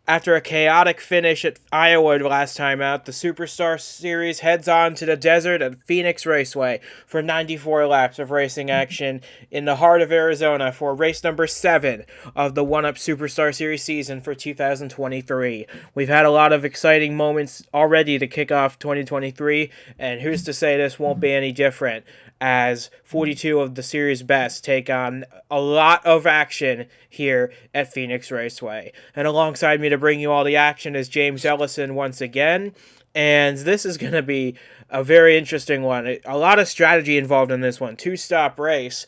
After a chaotic finish at Iowa last time out, the Superstar Series heads on to the desert at Phoenix Raceway for 94 laps of racing action in the heart of Arizona for race number 7 of the 1UP Superstar Series season for 2023. We've had a lot of exciting moments already to kick off 2023, and who's to say this won't be any different, as 42 of the series best take on a lot of action here at Phoenix Raceway. And alongside me to bring you all the action is James Ellison once again. And this is going to be a very interesting one. A lot of strategy involved in this one. 2-stop race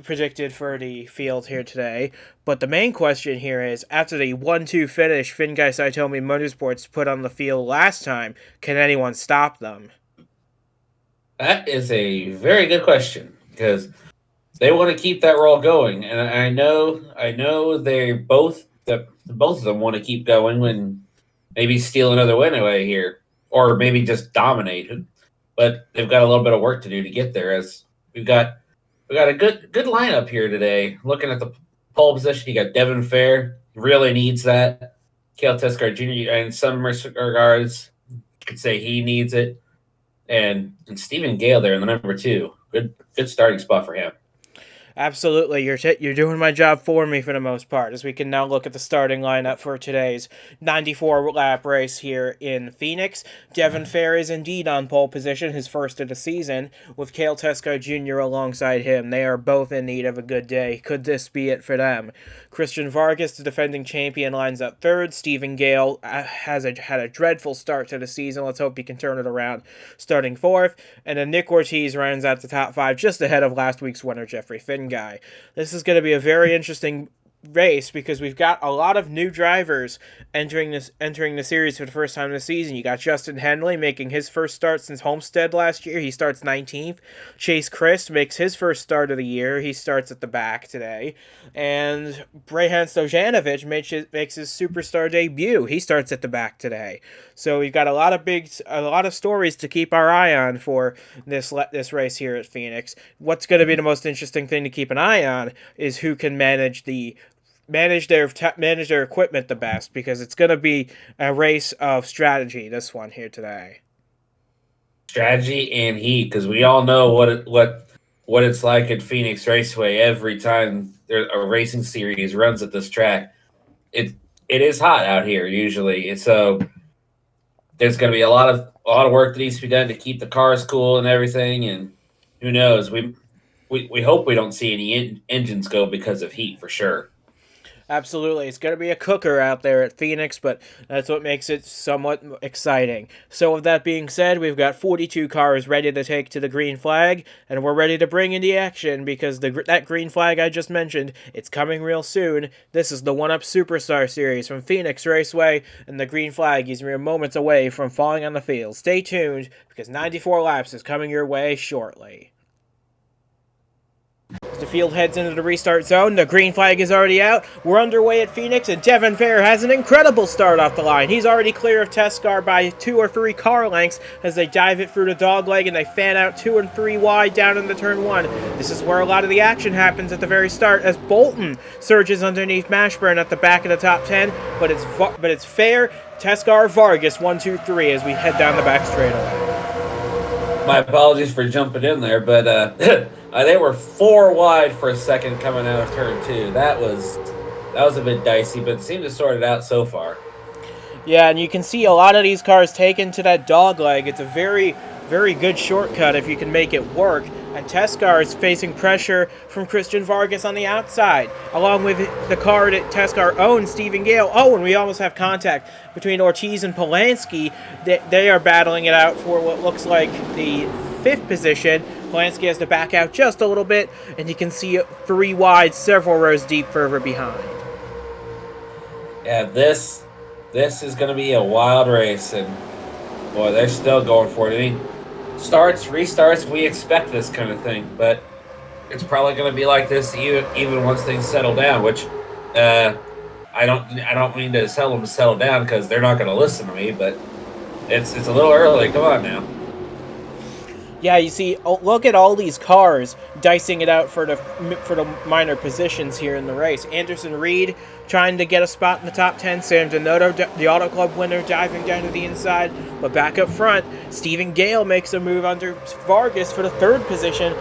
predicted for the field here today. But the main question here is, after the 1-2 finish Finguy-Psytomi Motorsports put on the field last time, can anyone stop them? That is a very good question, because they want to keep that roll going, and I know they both of them want to keep going and maybe steal another win away here, or maybe just dominate. But they've got a little bit of work to do to get there. As we've got a good lineup here today. Looking at the pole position, you got Devin Fair, really needs that. Cale Tescar Jr. in some regards, you could say he needs it. And Stephen Gale there in the number 2. Good starting spot for him. Absolutely, you're doing my job for me for the most part, as we can now look at the starting lineup for today's 94-lap race here in Phoenix. Devin Fair is indeed on pole position, his first of the season, with Cale Tescar Jr. alongside him. They are both in need of a good day. Could this be it for them? Christian Vargas, the defending champion, lines up third. Stephen Gale had a dreadful start to the season. Let's hope he can turn it around, starting fourth. And then Nick Ortiz rounds out the top 5, just ahead of last week's winner, Jeffrey Finguy. This is going to be a very interesting race, because we've got a lot of new drivers entering the series for the first time this season. You got Justin Henley making his first start since Homestead last year. He starts 19th. Chase Christ makes his first start of the year. He starts at the back today. And Brejhan Stojanovic makes his superstar debut. He starts at the back today. So we've got a lot of stories to keep our eye on for this race here at Phoenix. What's going to be the most interesting thing to keep an eye on is who can manage their equipment the best, because it's going to be a race of strategy, this one here today. Strategy and heat, because we all know what it's like at Phoenix Raceway every time a racing series runs at this track. It is hot out here usually, and so there's going to be a lot of work that needs to be done to keep the cars cool and everything. And who knows? We hope we don't see any engines go because of heat for sure. Absolutely. It's going to be a cooker out there at Phoenix, but that's what makes it somewhat exciting. So with that being said, we've got 42 cars ready to take to the green flag, and we're ready to bring in the action, because that green flag I just mentioned, it's coming real soon. This is the 1UP Superstar Series from Phoenix Raceway, and the green flag is mere moments away from falling on the field. Stay tuned, because 94 laps is coming your way shortly. As the field heads into the restart zone, the green flag is already out. We're underway at Phoenix, and Devin Fair has an incredible start off the line. He's already clear of Tescar by 2 or 3 car lengths as they dive it through the dogleg and they fan out 2 and 3 wide down into turn 1. This is where a lot of the action happens at the very start, as Bolton surges underneath Mashburn at the back of the top 10, but it's Fair, Tescar, Vargas 1, 2, 3 as we head down the back straightaway. My apologies for jumping in there, but they were 4 wide for a second coming out of turn 2. That was a bit dicey, but it seemed to sort it out so far. Yeah, and you can see a lot of these cars taken to that dogleg. It's a very, very good shortcut if you can make it work. And Tescar is facing pressure from Christian Vargas on the outside, along with the car that Tescar owns, Stephen Gale. Oh, and we almost have contact between Ortiz and Polanski. They are battling it out for what looks like the 5th position. Polanski has to back out just a little bit, and you can see 3 wide, several rows deep further behind. Yeah, this is going to be a wild race, and boy, they're still going for it. I mean, starts, restarts, we expect this kind of thing, but it's probably going to be like this even once things settle down, which I don't mean to tell them to settle down, because they're not going to listen to me, but it's a little early. Come on now. Yeah, you see, look at all these cars dicing it out for the minor positions here in the race. Anderson Reed trying to get a spot in the top 10. Sam Donotto, the Auto Club winner, diving down to the inside. But back up front, Stephen Gale makes a move under Vargas for the 3rd position.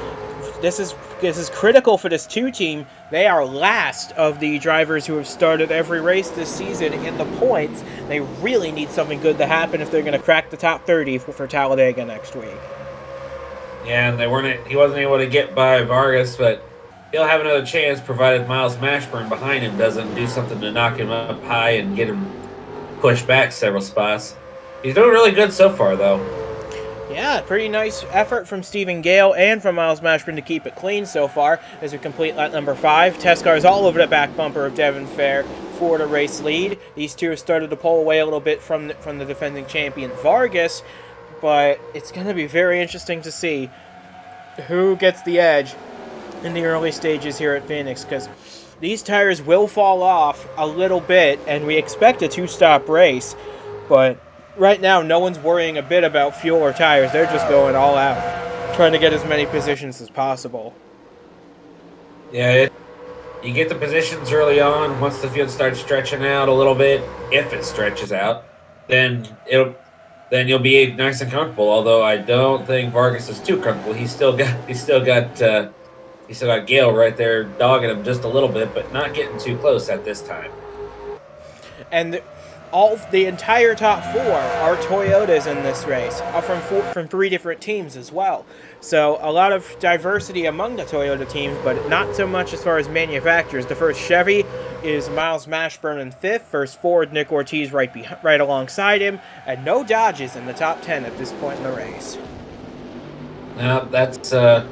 This is critical for this 2 team. They are last of the drivers who have started every race this season in the points. They really need something good to happen if they're going to crack the top 30 for Talladega next week. Yeah, and he wasn't able to get by Vargas, but he'll have another chance provided Miles Mashburn behind him doesn't do something to knock him up high and get him pushed back several spots. He's doing really good so far, though. Yeah, pretty nice effort from Stephen Gale and from Miles Mashburn to keep it clean so far as we complete lap number 5. Test cars all over the back bumper of Devin Fair for the race lead. These two have started to pull away a little bit from the defending champion Vargas, but it's going to be very interesting to see who gets the edge in the early stages here at Phoenix, because these tires will fall off a little bit, and we expect a 2-stop race, but right now no one's worrying a bit about fuel or tires. They're just going all out, trying to get as many positions as possible. Yeah, you get the positions early on. Once the field starts stretching out a little bit, if it stretches out, then you'll be nice and comfortable. Although I don't think Vargas is too comfortable. He's still got Gale right there dogging him just a little bit, but not getting too close at this time. And the entire top 4 are Toyotas in this race, from 3 different teams as well. So a lot of diversity among the Toyota teams, but not so much as far as manufacturers. The first Chevy is Miles Mashburn in 5th. First Ford, Nick Ortiz right alongside him, and no Dodges in the top 10 at this point in the race. Now that's kind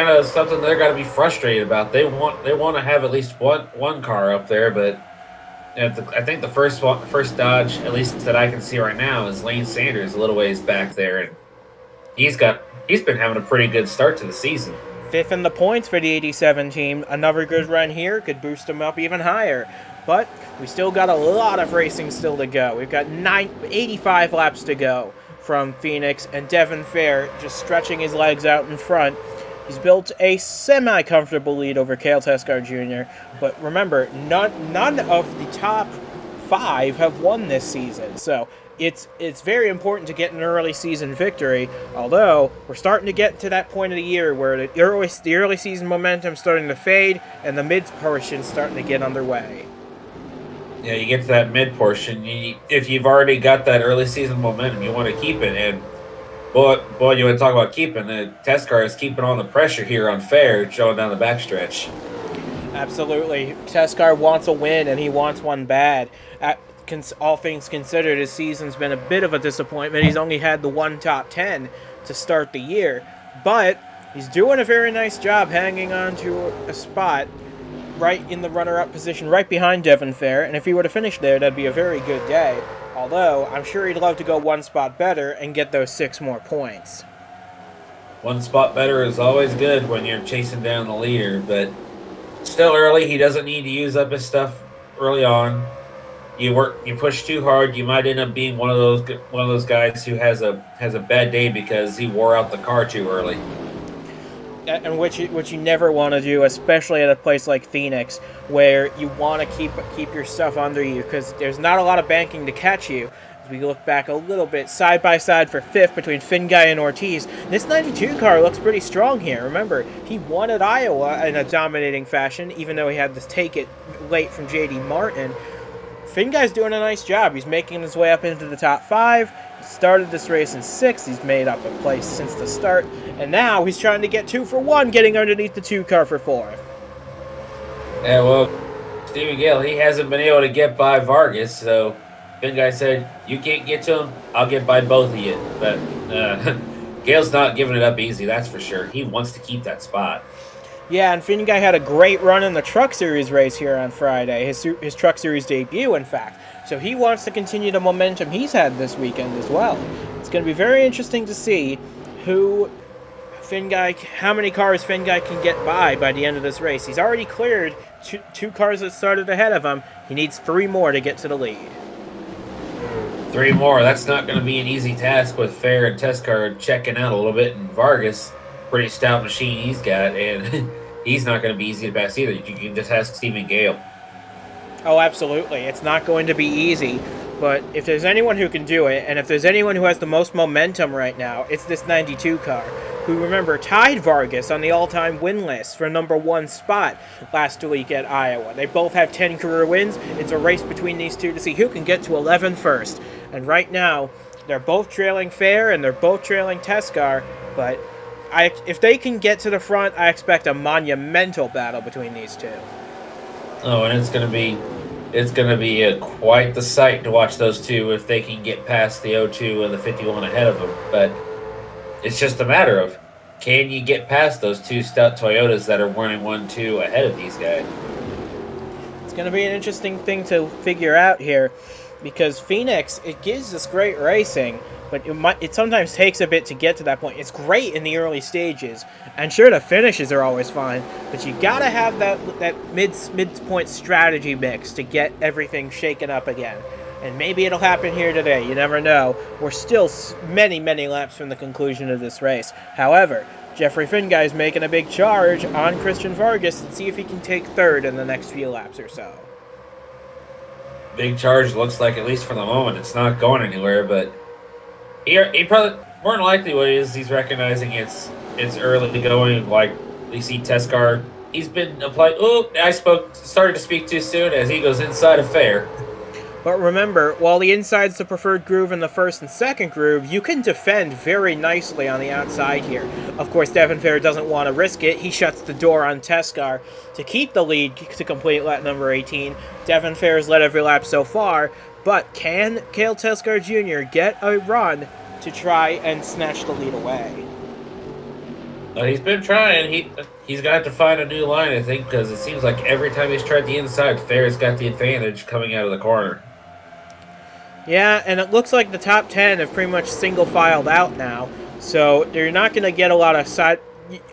of something they're going to be frustrated about. They want to have at least one car up there, but I think the first Dodge, at least that I can see right now, is Lane Sanders a little ways back there, and he's been having a pretty good start to the season. 5th in the points for the 87 team. Another good run here could boost him up even higher. But we still got a lot of racing still to go. We've got 85 laps to go from Phoenix, and Devin Fair just stretching his legs out in front. He's built a semi-comfortable lead over Cale Teskar Jr., but remember, none of the top 5 have won this season, so it's very important to get an early season victory, although we're starting to get to that point of the year where the early season momentum is starting to fade and the mid portion is starting to get underway. Yeah, you get to that mid portion, if you've already got that early season momentum, you want to keep it, and boy, you want to talk about keeping the Teskar is keeping on the pressure here on Fair, showing down the backstretch. Absolutely. Teskar wants a win, and he wants one bad. All things considered, his season's been a bit of a disappointment. He's only had the 1 top 10 to start the year, but he's doing a very nice job hanging on to a spot right in the runner-up position, right behind Devin Fair, and if he were to finish there, that'd be a very good day. Although, I'm sure he'd love to go 1 spot better and get those 6 more points. 1 spot better is always good when you're chasing down the leader, but still early. He doesn't need to use up his stuff early on. You push too hard, you might end up being one of those guys who has a bad day because he wore out the car too early. And which you never want to do, especially at a place like Phoenix, where you want to keep your stuff under you, because there's not a lot of banking to catch you. As we look back a little bit, side by side for 5th between Finguy and Ortiz, this 92 car looks pretty strong here. Remember, he won at Iowa in a dominating fashion, even though he had to take it late from J.D. Martin. Finguy's doing a nice job. He's making his way up into the top 5. He started this race in 6th. He's made up a place since the start. And now he's trying to get 2 for 1, getting underneath the 2 car for 4th. Yeah, well, Stephen Gale, he hasn't been able to get by Vargas, so Finguy said, you can't get to him, I'll get by both of you. But Gale's not giving it up easy, that's for sure. He wants to keep that spot. Yeah, and Finguy had a great run in the Truck Series race here on Friday, his Truck Series debut, in fact. So he wants to continue the momentum he's had this weekend as well. It's going to be very interesting to see how many cars Finguy can get by the end of this race. He's already cleared two cars that started ahead of him. He needs 3 more to get to the lead. 3 more. That's not going to be an easy task with Fair and Teskar checking out a little bit. And Vargas, pretty stout machine he's got, and he's not going to be easy to pass either. You can just ask Stephen Gale. Oh, absolutely. It's not going to be easy, but if there's anyone who can do it, and if there's anyone who has the most momentum right now, it's this 92 car, who, remember, tied Vargas on the all-time win list for #1 spot last week at Iowa. They both have 10 career wins. It's a race between these two to see who can get to 11 first. And right now, they're both trailing Fair and they're both trailing Teskar, but if they can get to the front, I expect a monumental battle between these two. Oh, and it's going to be quite the sight to watch those two if they can get past the 02 and the 51 ahead of them. But it's just a matter of, can you get past those two stout Toyotas that are running 1-2 ahead of these guys? It's going to be an interesting thing to figure out here, because Phoenix, it gives us great racing, but it sometimes takes a bit to get to that point. It's great in the early stages, and sure, the finishes are always fine, but you gotta have that midpoint strategy mix to get everything shaken up again. And maybe it'll happen here today. You never know. We're still many, many laps from the conclusion of this race. However, Jeffrey Finguy is making a big charge on Christian Vargas and see if he can take third in the next few laps or so. Big charge looks like, at least for the moment, it's not going anywhere, but he probably, more than likely what it is, he's recognizing it's early going. Like, we see Teskar, he's been applied. Oh, started to speak too soon as he goes inside of Fair. But remember, while the inside's the preferred groove in the first and second groove, you can defend very nicely on the outside here. Of course, Devin Fair doesn't want to risk it. He shuts the door on Teskar to keep the lead to complete lap number 18. Devin Fair has led every lap so far, but can Cale Teskar Jr. get a run to try and snatch the lead away? He's been trying. He's got to find a new line, I think, because it seems like every time he's tried the inside, Fair's got the advantage coming out of the corner. Yeah, and it looks like the top 10 have pretty much single-filed out now, so you're not going to get a lot of side...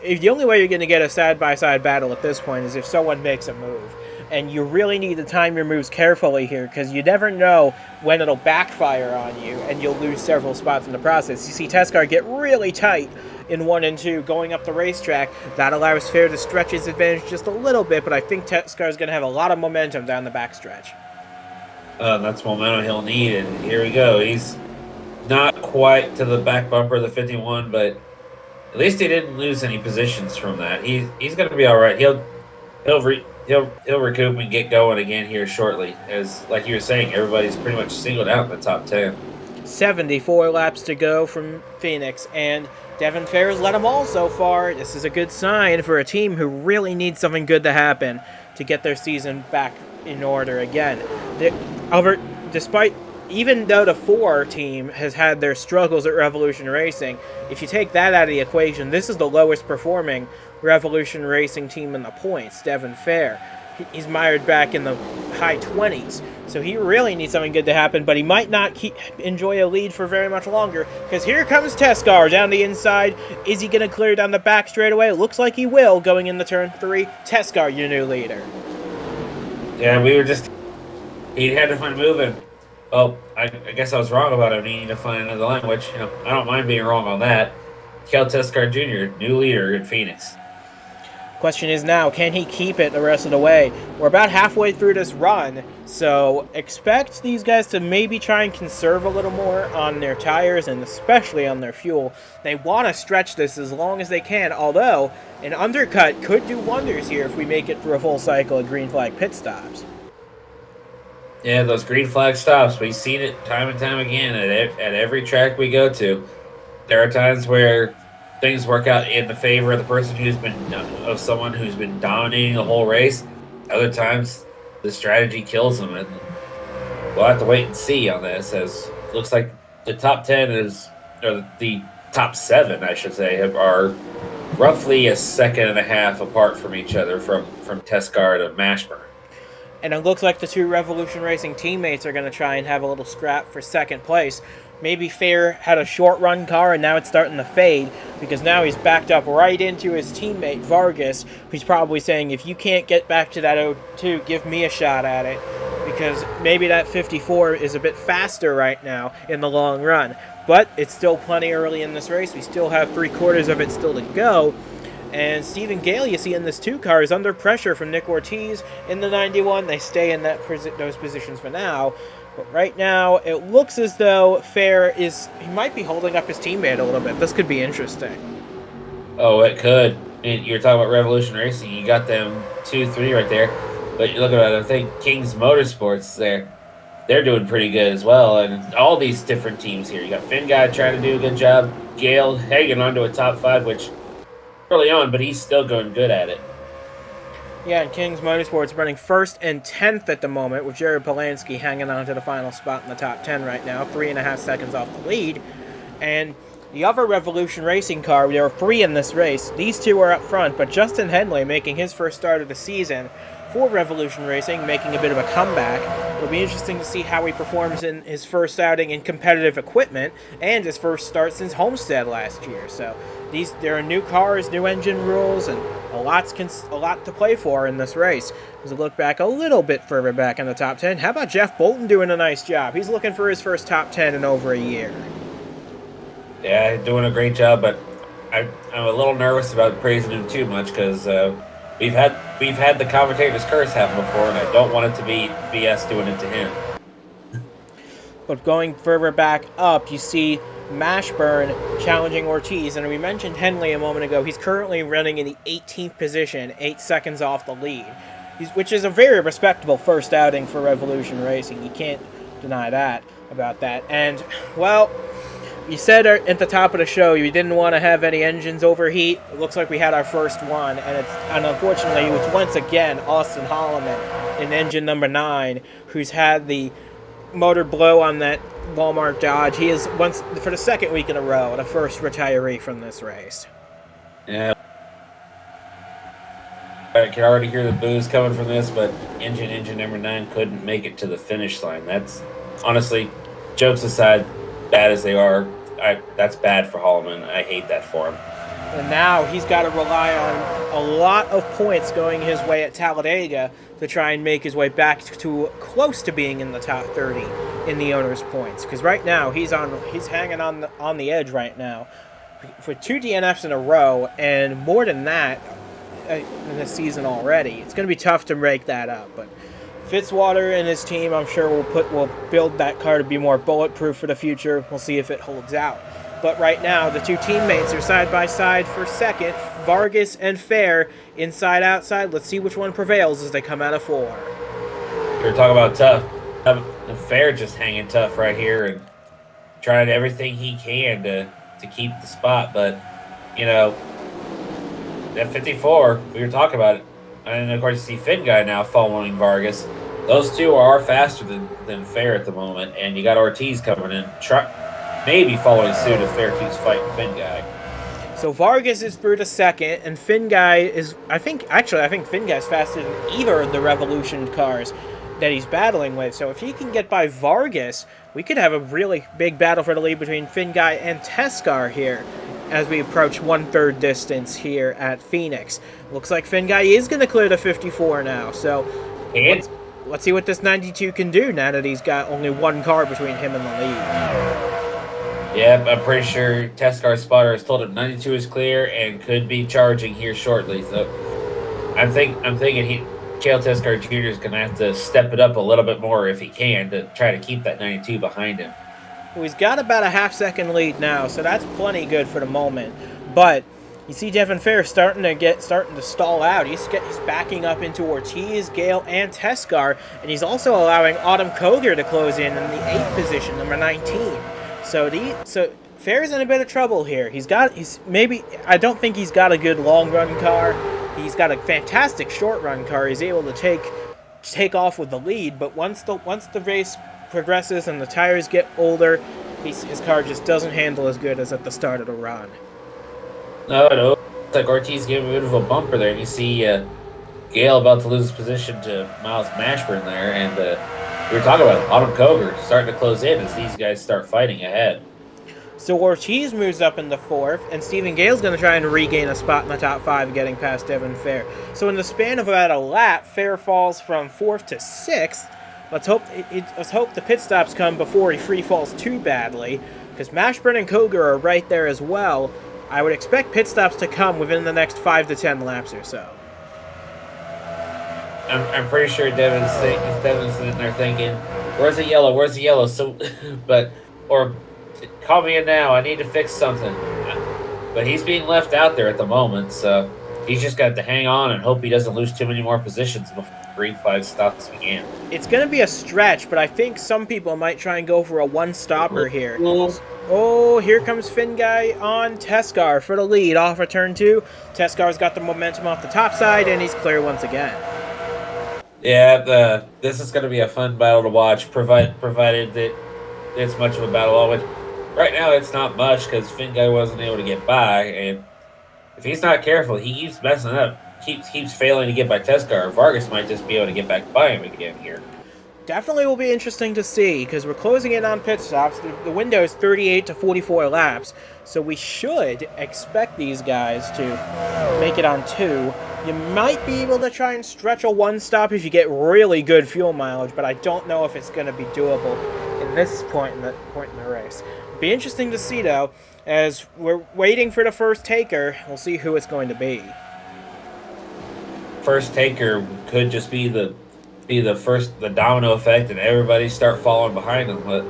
The only way you're going to get a side-by-side battle at this point is if someone makes a move. And you really need to time your moves carefully here, because you never know when it'll backfire on you, and you'll lose several spots in the process. You see Teskar get really tight in 1 and 2 going up the racetrack. That allows Fair to stretch his advantage just a little bit, but I think Teskar is going to have a lot of momentum down the backstretch. That's momentum he'll need, and here we go. He's not quite to the back bumper of the 51, but at least he didn't lose any positions from that. He's going to be all right. He'll recoup and get going again here shortly. As like you were saying, everybody's pretty much singled out in the top 10. 74 laps to go from Phoenix, and Devin Fair's led them all so far. This is a good sign for a team who really needs something good to happen to get their season back in order again. Even though the 4 team has had their struggles at Revolution Racing, if you take that out of the equation, this is the lowest performing Revolution Racing team in the points, Devin Fair. He's mired back in the high 20s, so he really needs something good to happen, but he might not enjoy a lead for very much longer, because here comes Teskar down the inside. Is he going to clear down the back straightaway? Looks like he will, going into turn 3. Teskar, your new leader. Yeah, he had to find a move, and well, I guess I was wrong about him needing to find another line, which, I don't mind being wrong on that. Cale Teskar Jr., new leader in Phoenix. Question is now, can he keep it the rest of the way? We're about halfway through this run, so expect these guys to maybe try and conserve a little more on their tires and especially on their fuel. They want to stretch this as long as they can, although an undercut could do wonders here if we make it through a full cycle of green flag pit stops. Yeah, those green flag stops, we've seen it time and time again at every track we go to. There are times where things work out in the favor of the person of someone who's been dominating the whole race. Other times, the strategy kills them, and we'll have to wait and see on this. As it looks like the top 10 or the top 7, I should say, are roughly a second and a half apart from each other from Teskar to Mashburn. And it looks like the 2 Revolution Racing teammates are going to try and have a little scrap for second place. Maybe Fair had a short-run car, and now it's starting to fade, because now he's backed up right into his teammate, Vargas, who's probably saying, if you can't get back to that 02, give me a shot at it. because maybe that 54 is a bit faster right now in the long run. But it's still plenty early in this race. We still have 3/4 of it still to go. And Stephen Gale, you see in this 2 car, is under pressure from Nick Ortiz in the 91. They stay in those positions for now. But right now, it looks as though he might be holding up his teammate a little bit. This could be interesting. Oh, it could. You're talking about Revolution Racing. You got them 2-3 right there. But you look at it, I think King's Motorsports they're doing pretty good as well. And all these different teams here. You got Finguy trying to do a good job. Gale hanging on to a top 5, which early on, but he's still going good at it. Yeah, and King's Motorsports running 1st and 10th at the moment, with Jared Polanski hanging on to the final spot in the top 10 right now, 3.5 seconds off the lead. And the other Revolution Racing car, there are 3 in this race. These 2 are up front, but Justin Henley making his first start of the season for Revolution Racing, making a bit of a comeback. It'll be interesting to see how he performs in his first outing in competitive equipment and his first start since Homestead last year. So there are new cars, new engine rules, and a lot to play for in this race. As we look back a little bit further back in the top 10, how about Jeff Bolton doing a nice job? He's looking for his first top 10 in over a year. Yeah, doing a great job, but I'm a little nervous about praising him too much because we've had the commentator's curse happen before, and I don't want it to be us doing it to him. But going further back up, you see Mashburn challenging Ortiz, and we mentioned Henley a moment ago. He's currently running in the 18th position, 8 seconds off the lead, which is a very respectable first outing for Revolution Racing. You can't deny that about that. And, well, you said at the top of the show you didn't want to have any engines overheat. It looks like we had our first one, and unfortunately it was once again Austin Holloman in engine number 9 who's had the motor blow on that Walmart Dodge. He is for the 2nd week in a row the first retiree from this race. Yeah. I can already hear the boos coming from this, but engine number 9 couldn't make it to the finish line. That's honestly, jokes aside, bad as they are, that's bad for Holloman. I hate that for him. And now he's got to rely on a lot of points going his way at Talladega to try and make his way back to close to being in the top 30 in the owner's points. Because right now he's hanging on the edge right now for 2 DNFs in a row, and more than that in this season already. It's going to be tough to break that up, but Fitzwater and his team, I'm sure, will build that car to be more bulletproof for the future. We'll see if it holds out. But right now, the 2 teammates are side by side for 2nd. Vargas and Fair, inside outside. Let's see which one prevails as they come out of 4. You're talking about tough. Fair just hanging tough right here and trying everything he can to keep the spot. But, you know, at 54, we were talking about it. And, of course, you see Finguy now following Vargas. Those 2 are faster than Fair at the moment. And you got Ortiz coming in, maybe following suit if Fair keeps fighting Finguy. So Vargas is through to 2nd, and Finguy is, I think Finguy's faster than either of the Revolution cars that he's battling with. So if he can get by Vargas, we could have a really big battle for the lead between Finguy and Teskar here as we approach 1/3 distance here at Phoenix. Looks like Finguy is going to clear the 54 now. So let's see what this 92 can do now that he's got only 1 car between him and the lead. Yeah, I'm pretty sure Tescar's spotter has told him 92 is clear and could be charging here shortly. So I'm thinking Cale Tescar Jr. is going to have to step it up a little bit more if he can to try to keep that 92 behind him. Well, he's got about a half-second lead now, so that's plenty good for the moment. But you see Devin Fair starting to stall out. He's backing up into Ortiz, Gale, and Teskar, and he's also allowing Autumn Koger to close in the 8th position, number 19. So Fair's in a bit of trouble here. I don't think he's got a good long-run car. He's got a fantastic short-run car. He's able to take off with the lead, but once the race progresses and the tires get older, his car just doesn't handle as good as at the start of the run. No. Looks like Ortiz gave a bit of a bumper there. You see Gale about to lose his position to Miles Mashburn there, and we were talking about Autumn Koger starting to close in as these guys start fighting ahead. So Ortiz moves up into 4th, and Stephen Gale's going to try and regain a spot in the top 5, getting past Devin Fair. So in the span of about a lap, Fair falls from 4th to 6th, let's hope the pit stops come before he free falls too badly, because Mashburn and Koger are right there as well. I would expect pit stops to come within the next 5 to 10 laps or so. I'm pretty sure Devin's sitting there thinking, "Where's the yellow? Where's the yellow?" So, or call me in now. I need to fix something. But he's being left out there at the moment, so he's just got to hang on and hope he doesn't lose too many more positions before green flag stops again. It's going to be a stretch, but I think some people might try and go for a one-stopper here. Oh, here comes Finguy on Teskar for the lead off of turn 2. Teskar's got the momentum off the top side, and he's clear once again. Yeah, this is going to be a fun battle to watch, provided that it's much of a battle. Which right now it's not much because Finguy wasn't able to get by, and if he's not careful, he keeps messing up, keeps failing to get by Teskar. Vargas might just be able to get back by him again here. Definitely will be interesting to see, because we're closing in on pit stops. The window is 38 to 44 laps, so we should expect these guys to make it on 2. You might be able to try and stretch a one-stop if you get really good fuel mileage, but I don't know if it's going to be doable in this point in the race. It'll be interesting to see, though, as we're waiting for the first taker. We'll see who it's going to be. First taker could just be the domino effect, and everybody start falling behind them. But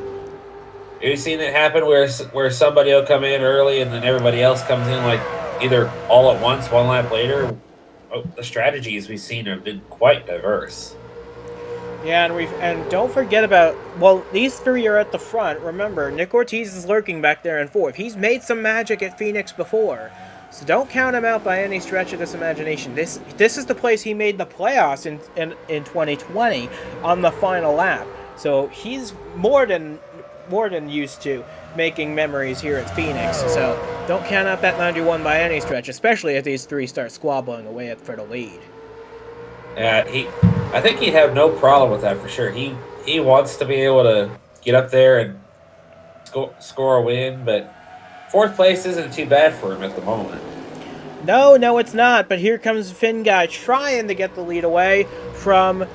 you've seen it happen where somebody will come in early and then everybody else comes in like either all at once, one lap later. The strategies we've seen have been quite diverse. Yeah, and don't forget about, well, these 3 are at the front. Remember, Nick Ortiz is lurking back there in 4th. He's made some magic at Phoenix before, so don't count him out by any stretch of this imagination. This is the place he made the playoffs in 2020 on the final lap. So he's more than used to making memories here at Phoenix. So don't count out that 91 by any stretch, especially if these 3 start squabbling away for the lead. I think he'd have no problem with that for sure. He wants to be able to get up there and score a win, but 4th place isn't too bad for him at the moment. No, it's not. But here comes Finguy trying to get the lead away from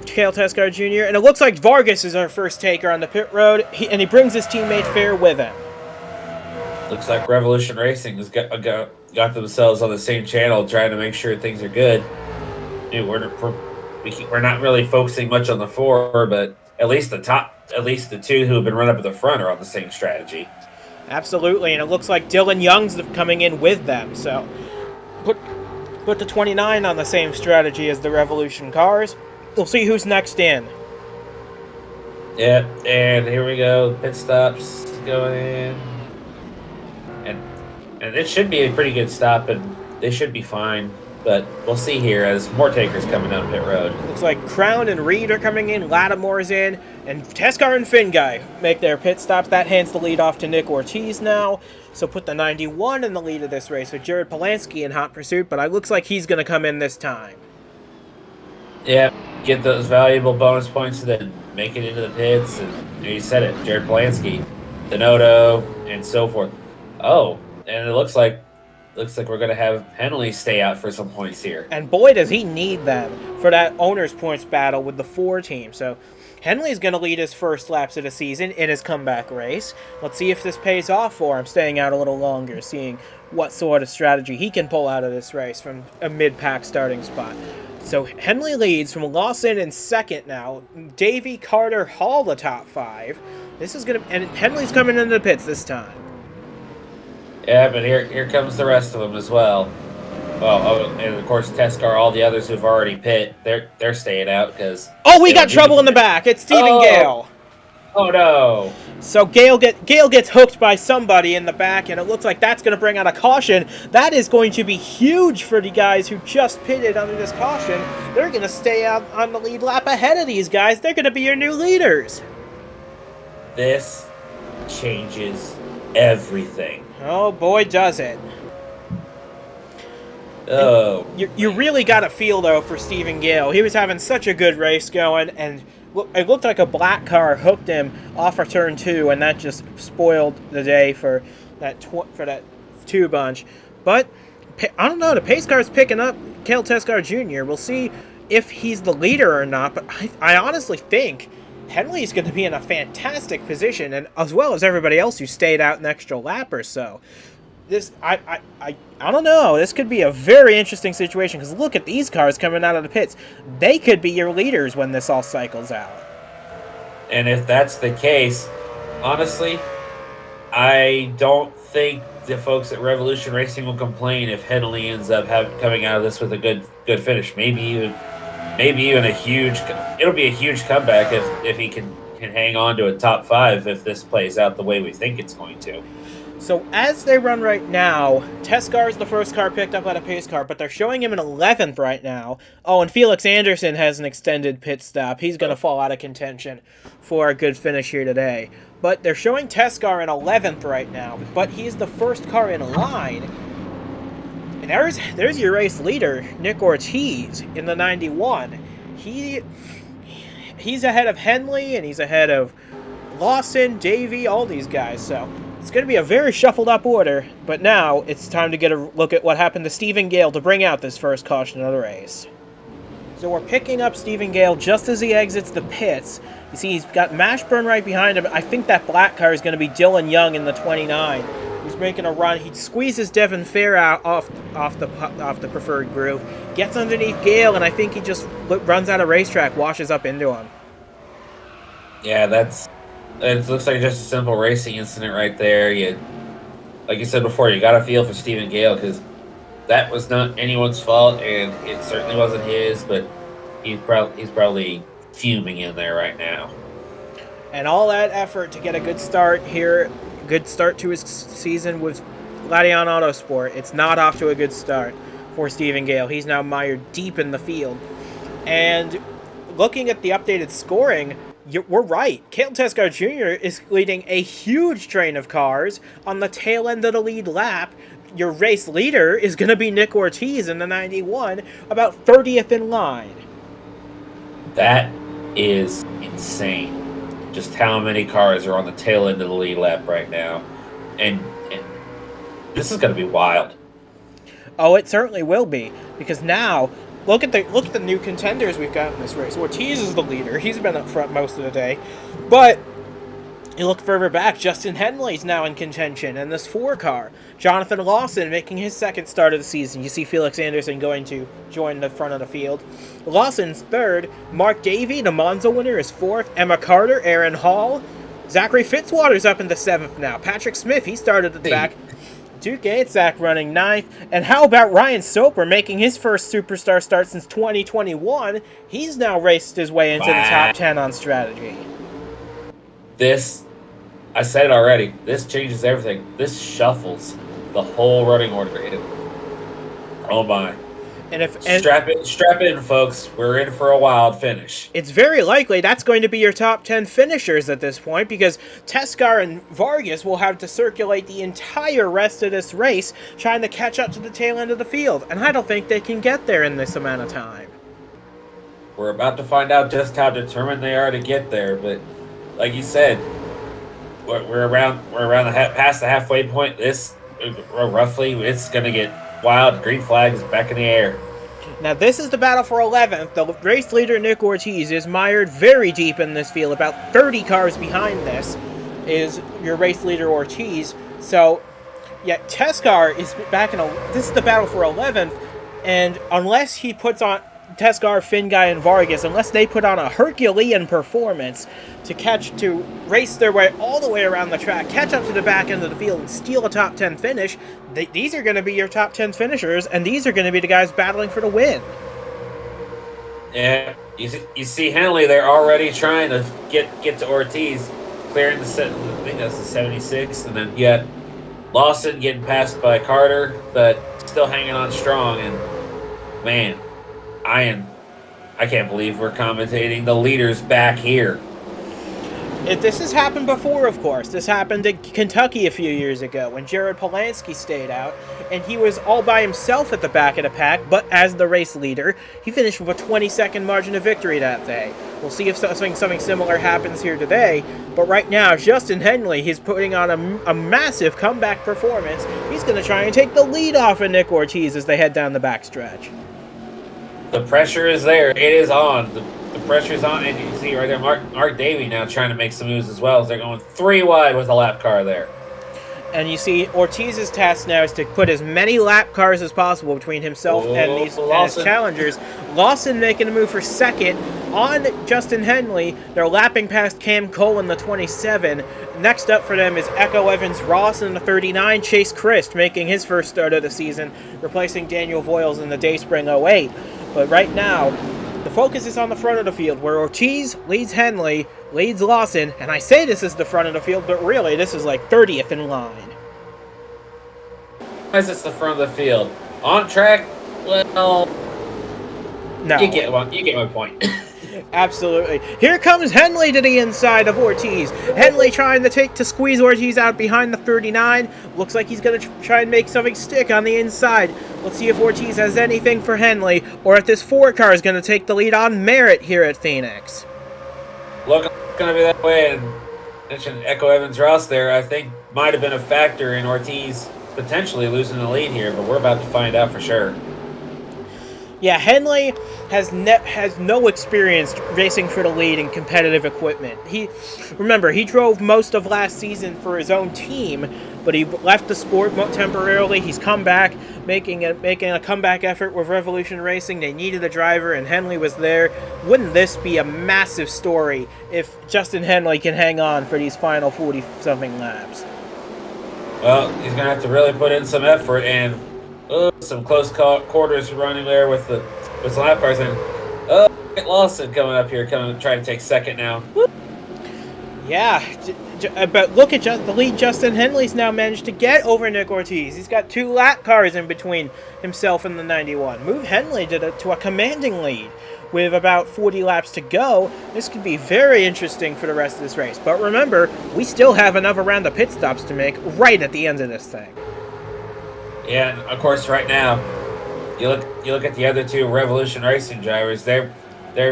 Cale Teskar Jr. And it looks like Vargas is our first taker on the pit road, and he brings his teammate Fair with him. Looks like Revolution Racing has got themselves on the same channel, trying to make sure things are good. We're not really focusing much on the 4, but at least the 2 who have been run up at the front are on the same strategy. Absolutely, and it looks like Dylan Young's coming in with them. So put the 29 on the same strategy as the Revolution cars. We'll see who's next in. Yeah, and here we go. Pit stops going in. And it should be a pretty good stop, and they should be fine. But we'll see here as more takers coming down pit road. Looks like Crown and Reed are coming in, Lattimore's in, and Teskar and Finguy make their pit stops. That hands the lead off to Nick Ortiz now. So put the 91 in the lead of this race with Jared Polanski in hot pursuit, but it looks like he's going to come in this time. Yeah, get those valuable bonus points and then make it into the pits. And you said it, Jared Polanski, Denoto, and so forth. Oh, and it looks like we're going to have Henley stay out for some points here. And boy, does he need them for that owner's points battle with the 4 team. So Henley's going to lead his first laps of the season in his comeback race. Let's see if this pays off for him, staying out a little longer, seeing what sort of strategy he can pull out of this race from a mid-pack starting spot. So Henley leads from Lawson in 2nd now. Davey, Carter, Hall the top 5. This is going to, and Henley's coming into the pits this time. Yeah, but here comes the rest of them as well. Well, and of course Teskar, all the others who've already pit, they're staying out because. Oh, we got trouble in the back. It's Stephen Gale. Oh no! So Gale gets hooked by somebody in the back, and it looks like that's going to bring out a caution. That is going to be huge for the guys who just pitted under this caution. They're going to stay out on the lead lap ahead of these guys. They're going to be your new leaders. This changes everything. Oh boy, does it. Oh. You really got a feel, though, for Stephen Gale. He was having such a good race going, and it looked like a black car hooked him off of turn 2, and that just spoiled the day for that 2 bunch. But I don't know. The pace car's picking up Cale Teskar Jr. We'll see if he's the leader or not, but I honestly think Henley is going to be in a fantastic position, and as well as everybody else who stayed out an extra lap or so. This I don't know. This could be a very interesting situation because look at these cars coming out of the pits. They could be your leaders when this all cycles out. And if that's the case, honestly, I don't think the folks at Revolution Racing will complain if Henley ends up coming out of this with a good finish. Maybe even a huge. It'll be a huge comeback if he can hang on to a top 5 if this plays out the way we think it's going to. So as they run right now, Teskar is the first car picked up out of pace car, but they're showing him in 11th right now. Oh, and Felix Anderson has an extended pit stop. He's going to fall out of contention for a good finish here today. But they're showing Teskar in 11th right now, but he's the first car in line. And there's your race leader, Nick Ortiz, in the 91. He's ahead of Henley, and he's ahead of Lawson, Davey, all these guys, so it's going to be a very shuffled up order, but now it's time to get a look at what happened to Stephen Gale to bring out this first caution of the race. So we're picking up Stephen Gale just as he exits the pits. You see he's got Mashburn right behind him. I think that black car is going to be Dylan Young in the 29. He's making a run. He squeezes Devin Fair out off the preferred groove, gets underneath Gale, and I think he just runs out of racetrack, washes up into him. Yeah, it looks like just a simple racing incident right there. Like you said before, you got to feel for Stephen Gale because that was not anyone's fault, and it certainly wasn't his. But he's probably fuming in there right now. And all that effort to get a good start here, good start to his season with Gladion Autosport. It's not off to a good start for Stephen Gale. He's now mired deep in the field. And looking at the updated scoring, we're right. Cale Teskar Jr. is leading a huge train of cars on the tail end of the lead lap. Your race leader is going to be Nick Ortiz in the 91, about 30th in line. That is insane. Just how many cars are on the tail end of the lead lap right now. And this is going to be wild. Oh, it certainly will be, because now Look at the new contenders we've got in this race. Ortiz is the leader. He's been up front most of the day. But you look further back, Justin Henley's now in contention in this 4-car. Jonathan Lawson making his second start of the season. You see Felix Anderson going to join the front of the field. Lawson's third. Mark Davey, the Monza winner, is fourth. Emma Carter, Aaron Hall. Zachary Fitzwater's up in the 7th now. Patrick Smith, he started at the back. Duke Aitzak running 9th. And how about Ryan Soper making his first Superstar start since 2021? He's now raced his way into the top 10 on strategy. I said it already, this changes everything. This shuffles the whole running order. Oh my. Strap in, folks. We're in for a wild finish. It's very likely that's going to be your top 10 finishers at this point, because Teskar and Vargas will have to circulate the entire rest of this race trying to catch up to the tail end of the field, and I don't think they can get there in this amount of time. We're about to find out just how determined they are to get there, but like you said, we're around past the halfway point. Roughly, it's going to get wild. Green flag is back in the air. Now this is the battle for 11th. The race leader Nick Ortiz is mired very deep in this field. About 30 cars behind this is your race leader Ortiz. So, yeah, Teskar is back in this is the battle for 11th, and unless he puts on Teskar, Finguy, and Vargas, unless they put on a Herculean performance to race their way all the way around the track, catch up to the back end of the field, and steal a top 10 finish, these are going to be your top 10 finishers, and these are going to be the guys battling for the win. Yeah, you see Henley, they're already trying to get to Ortiz, clearing I think that's the 76th, and then you got Lawson getting passed by Carter, but still hanging on strong, and man, I can't believe we're commentating the leaders back here. This has happened before, of course. This happened in Kentucky a few years ago when Jared Polanski stayed out, and he was all by himself at the back of the pack, but as the race leader, he finished with a 20-second margin of victory that day. We'll see if something similar happens here today, but right now, Justin Henley, he's putting on a massive comeback performance. He's going to try and take the lead off of Nick Ortiz as they head down the backstretch. The pressure is there. It is on. The pressure is on, and you can see right there, Mark Davey now trying to make some moves as well. They're going 3 wide with a lap car there. And you see, Ortiz's task now is to put as many lap cars as possible between himself and his challengers. Lawson making a move for second on Justin Henley. They're lapping past Cam Cole in the 27. Next up for them is Echo Evans Ross in the 39. Chase Christ making his first start of the season, replacing Daniel Voiles in the Dayspring 08. But right now, the focus is on the front of the field, where Ortiz leads Henley, leads Lawson, and I say this is the front of the field, but really this is like 30th in line. As it's the front of the field. On track, well, no. You get my point. Absolutely. Here comes Henley to the inside of Ortiz. Henley trying to squeeze Ortiz out behind the 39. Looks like he's going to try and make something stick on the inside. Let's see if Ortiz has anything for Henley, or if this 4 car is going to take the lead on merit here at Phoenix. Look, it's going to be that way. And mentioned Echo Evans Ross there, I think might have been a factor in Ortiz potentially losing the lead here, but we're about to find out for sure. Yeah, Henley has no experience racing for the lead in competitive equipment. Remember, he drove most of last season for his own team, but he left the sport temporarily. He's come back, making a comeback effort with Revolution Racing. They needed a driver, and Henley was there. Wouldn't this be a massive story if Justin Henley can hang on for these final 40-something laps? Well, he's going to have to really put in some effort, and some close quarters running there with the lap cars. And Lawson coming up here, trying to take second now. Yeah, but look at the lead Justin Henley's now managed to get over Nick Ortiz. He's got 2 lap cars in between himself and the 91. Move Henley to a commanding lead. With about 40 laps to go, this could be very interesting for the rest of this race. But remember, we still have another round of pit stops to make right at the end of this thing. Yeah, and of course, right now, you look at the other 2 Revolution Racing drivers. You got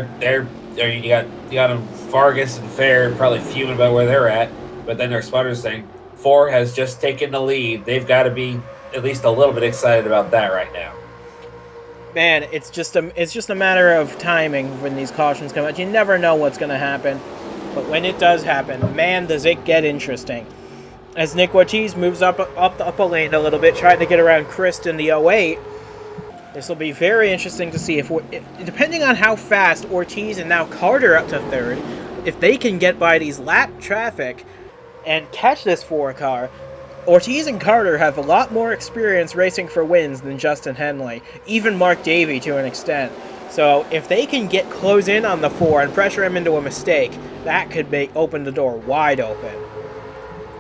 them Vargas and Fair probably fuming about where they're at, but then their spotters saying 4 has just taken the lead. They've got to be at least a little bit excited about that right now. Man, it's just a matter of timing when these cautions come out. You never know what's going to happen, but when it does happen, man, does it get interesting. As Nick Ortiz moves up the upper lane a little bit, trying to get around Christ in the 08. This will be very interesting to see if, depending on how fast Ortiz and now Carter up to 3rd, if they can get by these lap traffic and catch this 4 car. Ortiz and Carter have a lot more experience racing for wins than Justin Henley, even Mark Davey to an extent. So if they can close in on the 4 and pressure him into a mistake, that could open the door wide open.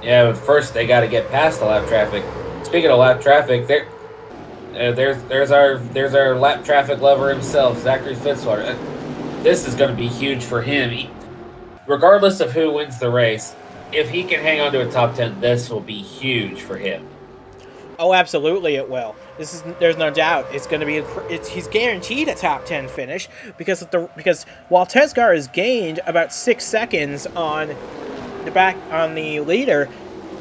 Yeah, but first they got to get past the lap traffic. Speaking of lap traffic, there's our lap traffic lover himself, Zachary Fitzwater. This is going to be huge for him. Regardless of who wins the race, if he can hang on to a top 10, this will be huge for him. Oh, absolutely it will. There's no doubt. It's going to be he's guaranteed a top 10 finish because while Tesgar has gained about 6 seconds on the leader,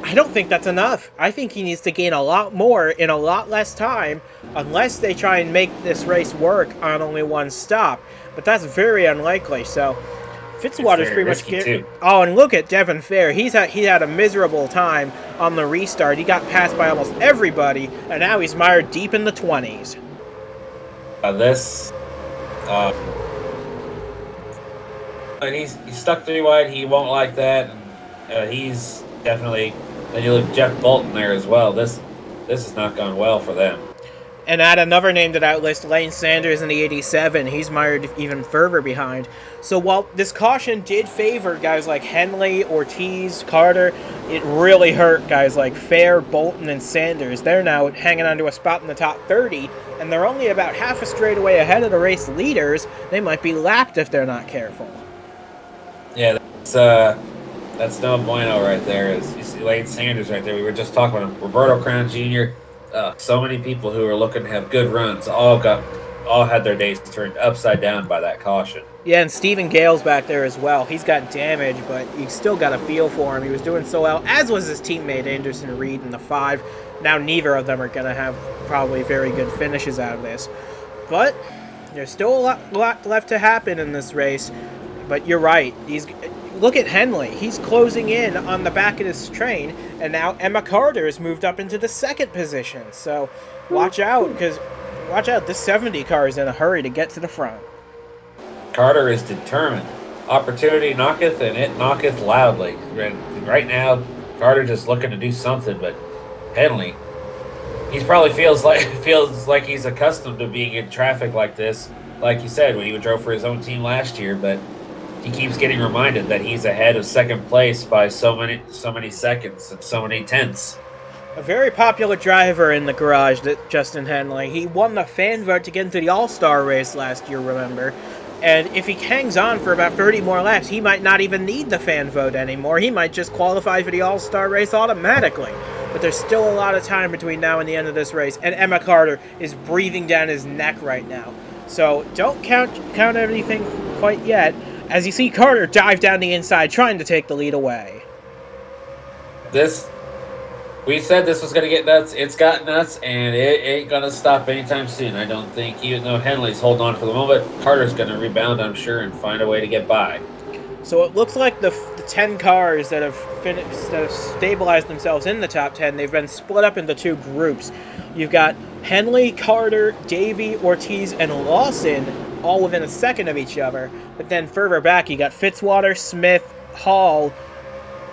I don't think that's enough. I think he needs to gain a lot more in a lot less time, unless they try and make this race work on only 1 stop. But that's very unlikely. So Fitzwater's pretty much too. Oh, and look at Devin Fair. He had a miserable time on the restart. He got passed by almost everybody, and now he's mired deep in the 20s. He's stuck 3 wide. He won't like that. He's definitely. Then you look at Jeff Bolton there as well. This has not gone well for them. And add another name to that list, Lane Sanders in the 87. He's mired even further behind. So while this caution did favor guys like Henley, Ortiz, Carter, it really hurt guys like Fair, Bolton, and Sanders. They're now hanging on to a spot in the top 30, and they're only about half a straightaway ahead of the race leaders. They might be lapped if they're not careful. Yeah, that's no bueno right there. You see Lane Sanders right there. We were just talking about him. Roberto Crown Jr., so many people who are looking to have good runs all had their days turned upside down by that caution. Yeah, and Stephen Gale's back there as well. He's got damage, but you still got a feel for him. He was doing so well, as was his teammate Anderson Reed in the 5. Now neither of them are going to have probably very good finishes out of this. But There's still a lot left to happen in this race, but you're right. Look at Henley. He's closing in on the back of this train, and now Emma Carter has moved up into the second position. So watch out, this 70 car is in a hurry to get to the front. Carter is determined. Opportunity knocketh, and it knocketh loudly. Right now, Carter just looking to do something, but Henley, he probably feels like he's accustomed to being in traffic like this. Like you said, when he drove for his own team last year, but he keeps getting reminded that he's ahead of second place by so many seconds and so many tenths. A very popular driver in the garage, that Justin Henley. He won the fan vote to get into the All-Star race last year, remember? And if he hangs on for about 30 more laps, he might not even need the fan vote anymore. He might just qualify for the All-Star race automatically. But there's still a lot of time between now and the end of this race, and Emma Carter is breathing down his neck right now. So don't count everything quite yet, as you see Carter dive down the inside, trying to take the lead away. We said this was going to get nuts. It's got nuts, and it ain't going to stop anytime soon. I don't think, even though Henley's holding on for the moment, Carter's going to rebound, I'm sure, and find a way to get by. So it looks like the 10 cars that have stabilized themselves in the top 10, they've been split up into two groups. You've got Henley, Carter, Davey, Ortiz, and Lawson all within a second of each other. But then further back, you got Fitzwater, Smith, Hall,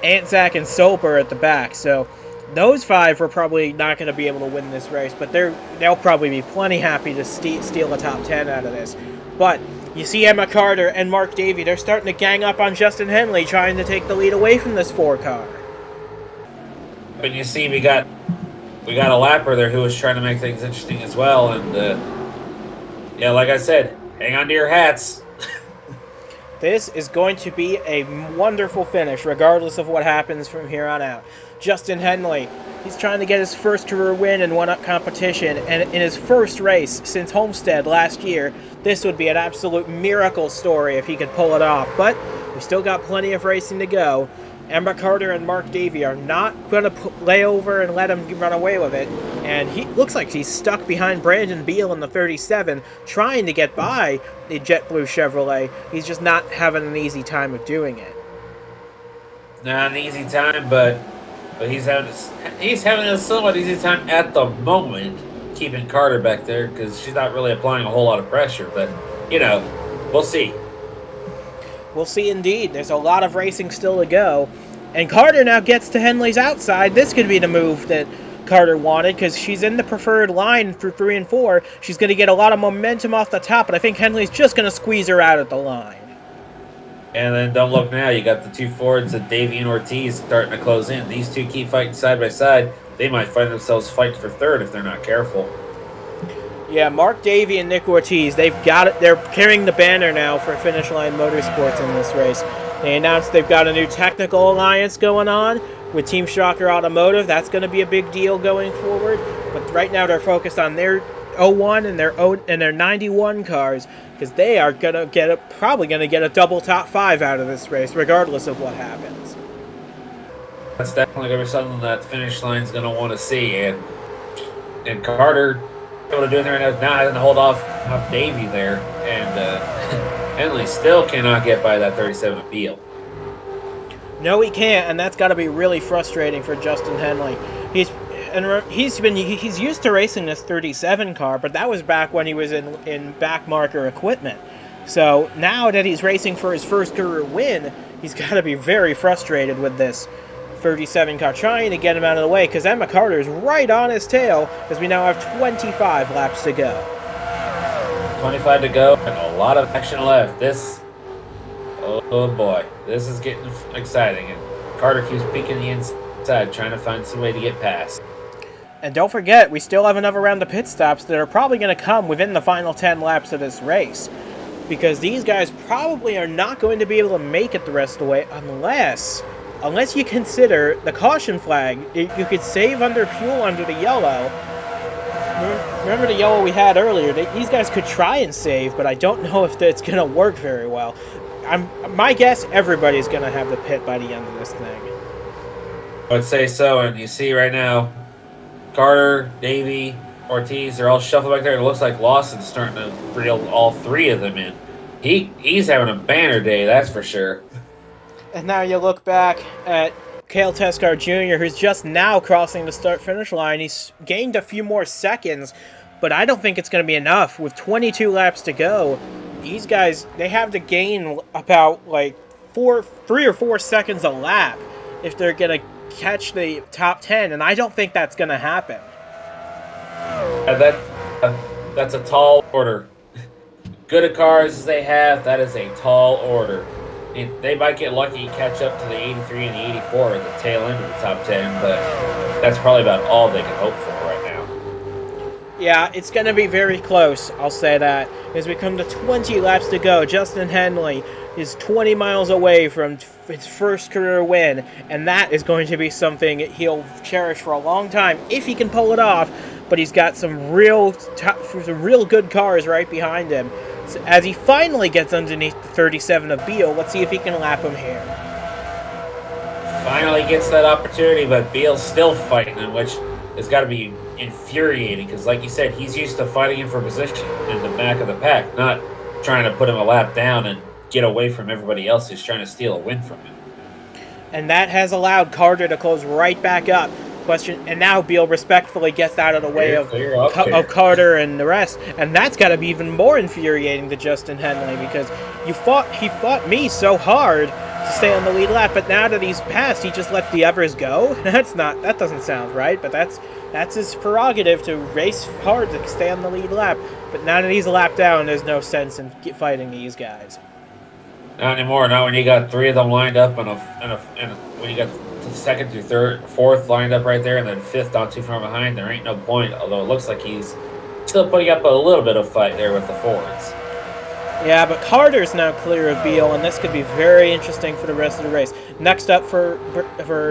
Antzak, and Soper at the back. So those five are probably not going to be able to win this race, but they'll probably be plenty happy to steal a top 10 out of this. But you see Emma Carter and Mark Davey, they're starting to gang up on Justin Henley, trying to take the lead away from this 4-car. But you see, we got a lapper there who was trying to make things interesting as well, and yeah, like I said, hang on to your hats. This is going to be a wonderful finish, regardless of what happens from here on out. Justin Henley, he's trying to get his first career win in one-up competition, and in his first race since Homestead last year, this would be an absolute miracle story if he could pull it off. But we still got plenty of racing to go. Emma Carter and Mark Davey are not going to lay over and let him run away with it. And he looks like he's stuck behind Brandon Beal in the 37, trying to get by the JetBlue Chevrolet. He's just not having an easy time of doing it. Not an easy time, but he's having a somewhat easy time at the moment keeping Carter back there, because she's not really applying a whole lot of pressure. But, we'll see. We'll see indeed. There's a lot of racing still to go. And Carter now gets to Henley's outside. This could be the move that Carter wanted, because she's in the preferred line for 3 and 4. She's going to get a lot of momentum off the top, but I think Henley's just going to squeeze her out at the line. And then don't look now. You got the two Fords of Davey and Ortiz starting to close in. These two keep fighting side by side. They might find themselves fighting for third if they're not careful. Yeah, Mark Davey and Nick Ortiz, they've got it. They're carrying the banner now for Finish Line Motorsports in this race. They announced they've got a new technical alliance going on with Team Shocker Automotive. That's going to be a big deal going forward. But right now they're focused on their 01 and their 91 cars, because they are probably going to get a double top 5 out of this race, regardless of what happens. That's definitely going to be something that Finish Line's going to want to see. And Carter able to do it there now, having to hold off Davey there, and Henley still cannot get by that 37 Beal. No, he can't, and that's got to be really frustrating for Justin Henley. He's used to racing this 37 car, but that was back when he was in back marker equipment. So now that he's racing for his first career win, he's got to be very frustrated with this 37 car, trying to get him out of the way, because Emma Carter is right on his tail, as we now have 25 laps to go. 25 to go, and a lot of action left. Oh boy, this is getting exciting, and Carter keeps peeking the inside, trying to find some way to get past. And don't forget, we still have another round of pit stops that are probably going to come within the final 10 laps of this race, because these guys probably are not going to be able to make it the rest of the way unless you consider the caution flag. You could save under fuel under the yellow. Remember the yellow we had earlier? These guys could try and save, but I don't know if it's going to work very well. My guess, everybody's going to have the pit by the end of this thing. I would say so, and you see right now, Carter, Davey, Ortiz, they're all shuffled back there. It looks like Lawson's starting to reel all three of them in. He's having a banner day, that's for sure. And now you look back at Cale Teskar Jr., who's just now crossing the start-finish line. He's gained a few more seconds, but I don't think it's going to be enough. With 22 laps to go, these guys, they have to gain about like 3 or 4 seconds a lap if they're going to catch the top 10, and I don't think that's going to happen. That's a tall order. Good of cars as they have, that is a tall order. They might get lucky and catch up to the 83 and the 84 at the tail end of the top 10, but that's probably about all they can hope for right now. Yeah, it's going to be very close, I'll say that. As we come to 20 laps to go, Justin Henley is 20 miles away from his first career win, and that is going to be something he'll cherish for a long time if he can pull it off, but he's got some real good cars right behind him. So as he finally gets underneath the 37 of Beal, let's see if he can lap him here. Finally gets that opportunity, but Beal's still fighting him, which has got to be infuriating because, like you said, he's used to fighting him for position in the back of the pack, not trying to put him a lap down and get away from everybody else who's trying to steal a win from him. And that has allowed Carter to close right back up. And now Beal respectfully gets out of the way of Carter and the rest, and that's got to be even more infuriating to Justin Henley because he fought me so hard to stay on the lead lap, but now that he's passed, he just lets the others go. That doesn't sound right, but that's his prerogative to race hard to stay on the lead lap. But now that he's a lap down, there's no sense in fighting these guys. Not anymore. Not when you got three of them lined up and when you got second through third, fourth lined up right there, and then fifth not too far behind. There ain't no point. Although it looks like he's still putting up a little bit of fight there with the Fords. Yeah, but Carter's now clear of Beal, and this could be very interesting for the rest of the race. Next up for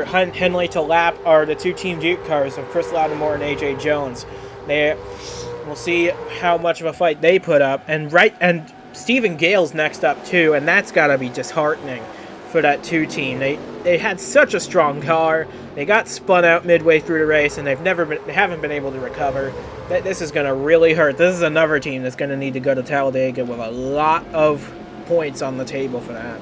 Henley to lap are the two Team Duke cars of Chris Lattimore and AJ Jones. We'll see how much of a fight they put up, and Stephen Gale's next up too, and that's got to be disheartening for that two team. They had such a strong car. They got spun out midway through the race, and they haven't been able to recover. This is going to really hurt. This is another team that's going to need to go to Talladega with a lot of points on the table for that.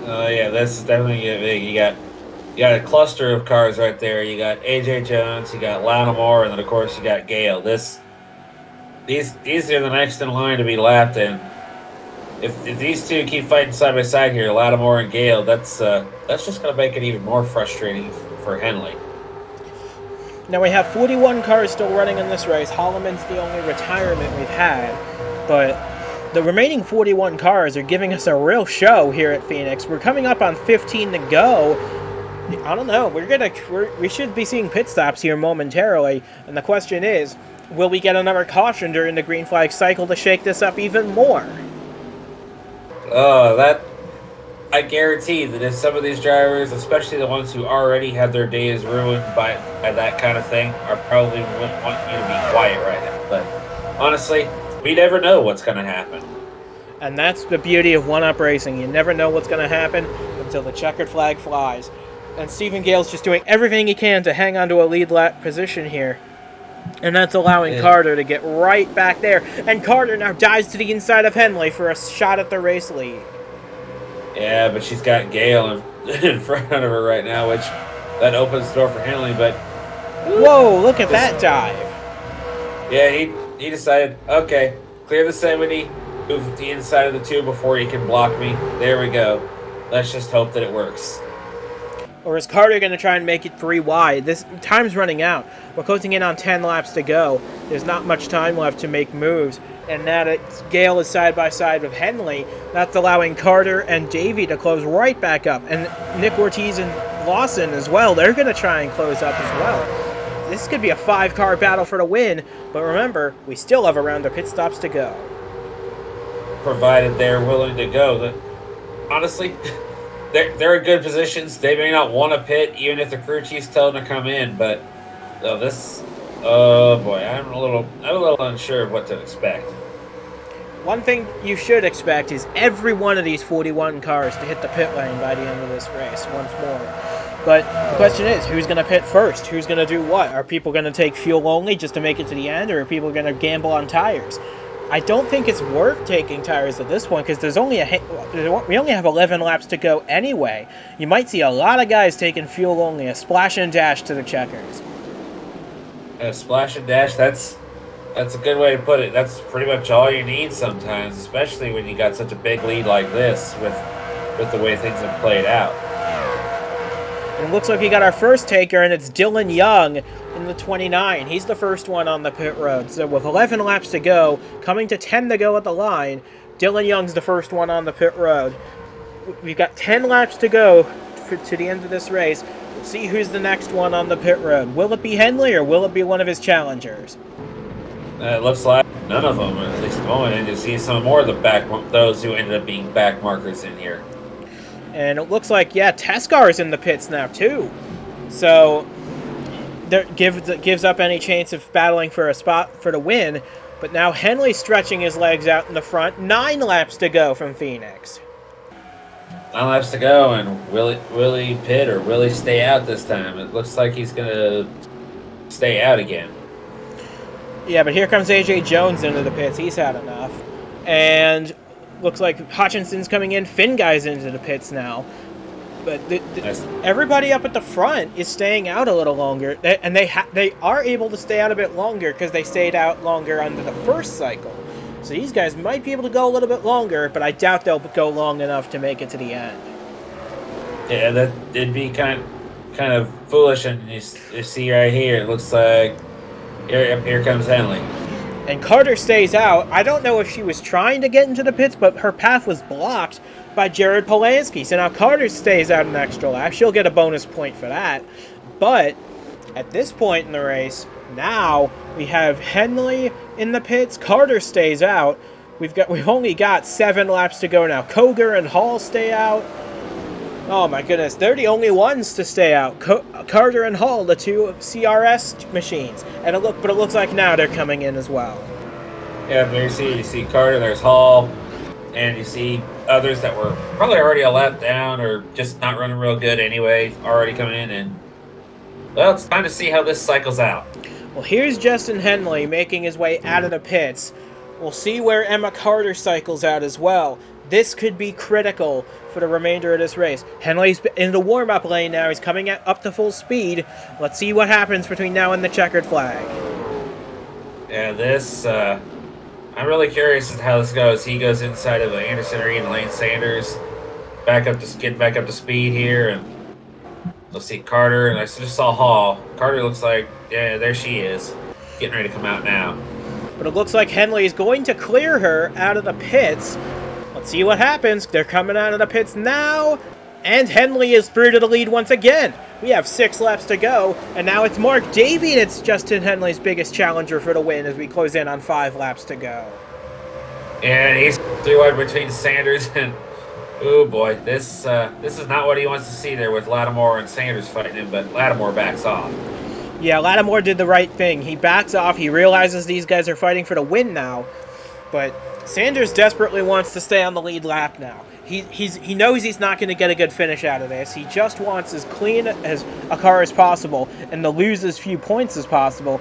Oh yeah, this is definitely big. You got a cluster of cars right there. You got AJ Jones, you got Lattimore, and then of course you got Gale. These are the next in line to be lapped in. If these two keep fighting side by side here, Lattimore and Gale, that's just going to make it even more frustrating for Henley. Now we have 41 cars still running in this race. Holloman's the only retirement we've had, but the remaining 41 cars are giving us a real show here at Phoenix. We're coming up on 15 to go. I don't know. We should be seeing pit stops here momentarily, and the question is, will we get another caution during the green flag cycle to shake this up even more? I guarantee that if some of these drivers, especially the ones who already had their days ruined by that kind of thing, are probably want you to be quiet right now. But honestly, we never know what's going to happen. And that's the beauty of one-up racing. You never know what's going to happen until the checkered flag flies. And Stephen Gale's just doing everything he can to hang on to a lead lap position here. And that's allowing Carter to get right back there. And Carter now dives to the inside of Henley for a shot at the race lead. Yeah, but she's got Gale in front of her right now, which that opens the door for Henley. But whoa, look at that dive. Yeah, he decided, okay, clear the 70, move to the inside of the 2 before he can block me. There we go. Let's just hope that it works. Or is Carter going to try and make it 3 wide? This time's running out. We're closing in on 10 laps to go. There's not much time left to make moves. And now that Gale is side by side with Henley, that's allowing Carter and Davey to close right back up. And Nick Ortiz and Lawson as well. They're going to try and close up as well. This could be a 5-car battle for the win. But remember, we still have a round of pit stops to go. Provided they're willing to go. But honestly, they're in good positions. They may not want to pit, even if the crew chief's telling them to come in. But oh boy, I'm a little unsure of what to expect. One thing you should expect is every one of these 41 cars to hit the pit lane by the end of this race once more. But the question is, who's going to pit first? Who's going to do what? Are people going to take fuel only just to make it to the end, or are people going to gamble on tires? I don't think it's worth taking tires at this point because there's only we only have 11 laps to go anyway. You might see a lot of guys taking fuel only, a splash and dash to the checkers. A splash and dash, that's a good way to put it. That's pretty much all you need sometimes, especially when you got such a big lead like this with the way things have played out. And it looks like we got our first taker, and it's Dylan Young in the 29. He's the first one on the pit road. So with 11 laps to go, coming to 10 to go at the line, Dylan Young's the first one on the pit road. We've got 10 laps to go to the end of this race. We'll see who's the next one on the pit road. Will it be Henley, or will it be one of his challengers? It looks like none of them, at least at the moment, and you see some more of those who ended up being back markers in here. And it looks like, yeah, Tescar's in the pits now, too. So, that gives up any chance of battling for a spot for the win. But now Henley's stretching his legs out in the front. 9 laps to go from Phoenix. 9 laps to go, and will he pit or will he stay out this time? It looks like he's going to stay out again. Yeah, but here comes AJ Jones into the pits. He's had enough. And looks like Hutchinson's coming in. Finguy's into the pits now. But everybody up at the front is staying out a little longer. And they are able to stay out a bit longer because they stayed out longer under the first cycle. So these guys might be able to go a little bit longer, but I doubt they'll go long enough to make it to the end. Yeah, it'd be kind of foolish. And you see right here, it looks like here comes Henley. And Carter stays out. I don't know if she was trying to get into the pits, but her path was blocked by Jared Polanski. So now Carter stays out an extra lap. She'll get a bonus point for that. But at this point in the race, now we have Henley in the pits. Carter stays out. We've only got 7 laps to go now. Koger and Hall stay out. Oh my goodness, they're the only ones to stay out. Carter and Hall, the 2 CRS machines. And it looks like now they're coming in as well. Yeah, there you see Carter, there's Hall, and you see others that were probably already a lap down or just not running real good anyway, already coming in. And well, it's time to see how this cycles out. Well, here's Justin Henley making his way out of the pits. We'll see where Emma Carter cycles out as well. This could be critical for the remainder of this race. Henley's in the warm-up lane now. He's coming up to full speed. Let's see what happens between now and the checkered flag. Yeah, I'm really curious as to how this goes. He goes inside of Anderson Reed and Lane Sanders, getting back up to speed here, and let's see Carter. And I just saw Hall. Carter looks like, yeah, there she is, getting ready to come out now. But it looks like Henley is going to clear her out of the pits. Let's see what happens. They're coming out of the pits now. And Henley is through to the lead once again. We have 6 laps to go. And now it's Mark Davey that's Justin Henley's biggest challenger for the win as we close in on 5 laps to go. And he's 3 wide between Sanders and... Oh boy, this is not what he wants to see there with Lattimore and Sanders fighting him, but Lattimore backs off. Yeah, Lattimore did the right thing. He backs off. He realizes these guys are fighting for the win now. But Sanders desperately wants to stay on the lead lap now. He knows he's not going to get a good finish out of this. He just wants as clean as a car as possible and to lose as few points as possible.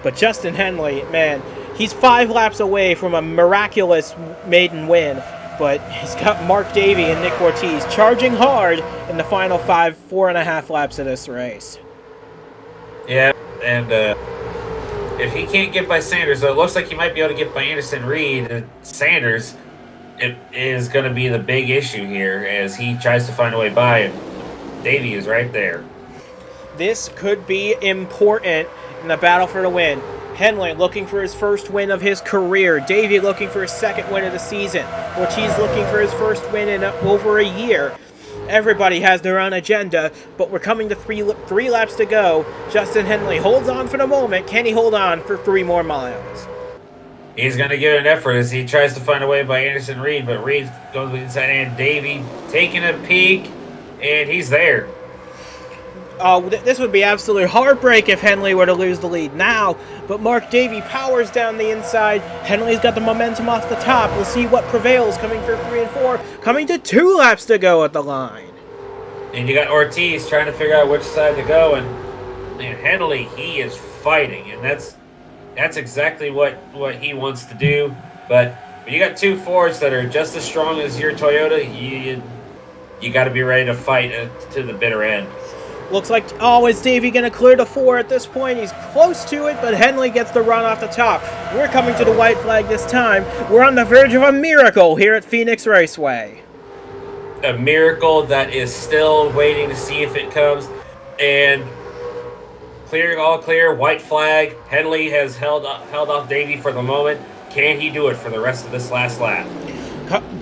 But Justin Henley, man, he's 5 laps away from a miraculous maiden win. But he's got Mark Davey and Nick Ortiz charging hard in the final 4.5 laps of this race. Yeah, and if he can't get by Sanders, though, it looks like he might be able to get by Anderson Reed. And Sanders, it is going to be the big issue here as he tries to find a way by, and Davey is right there. This could be important in the battle for the win. Henley looking for his first win of his career. Davey looking for his second win of the season. Ortiz looking for his first win in over a year. Everybody has their own agenda, but we're coming to 3 laps to go. Justin Henley holds on for the moment. Can he hold on for 3 more miles? He's going to give it an effort as he tries to find a way by Anderson Reed, but Reed goes inside, and Davey taking a peek, and he's there. This would be absolute heartbreak if Henley were to lose the lead now, but Mark Davey powers down the inside. Henley's got the momentum off the top. We'll see what prevails coming for 3 and 4. Coming to 2 laps to go at the line. And you got Ortiz trying to figure out which side to go, and Henley, he is fighting, and that's exactly what he wants to do. But when you got two Fords that are just as strong as your Toyota, you got to be ready to fight to the bitter end. Looks like, is Davey going to clear the 4 at this point? He's close to it, but Henley gets the run off the top. We're coming to the white flag this time. We're on the verge of a miracle here at Phoenix Raceway. A miracle that is still waiting to see if it comes. And all clear, white flag. Henley has held off Davey for the moment. Can he do it for the rest of this last lap?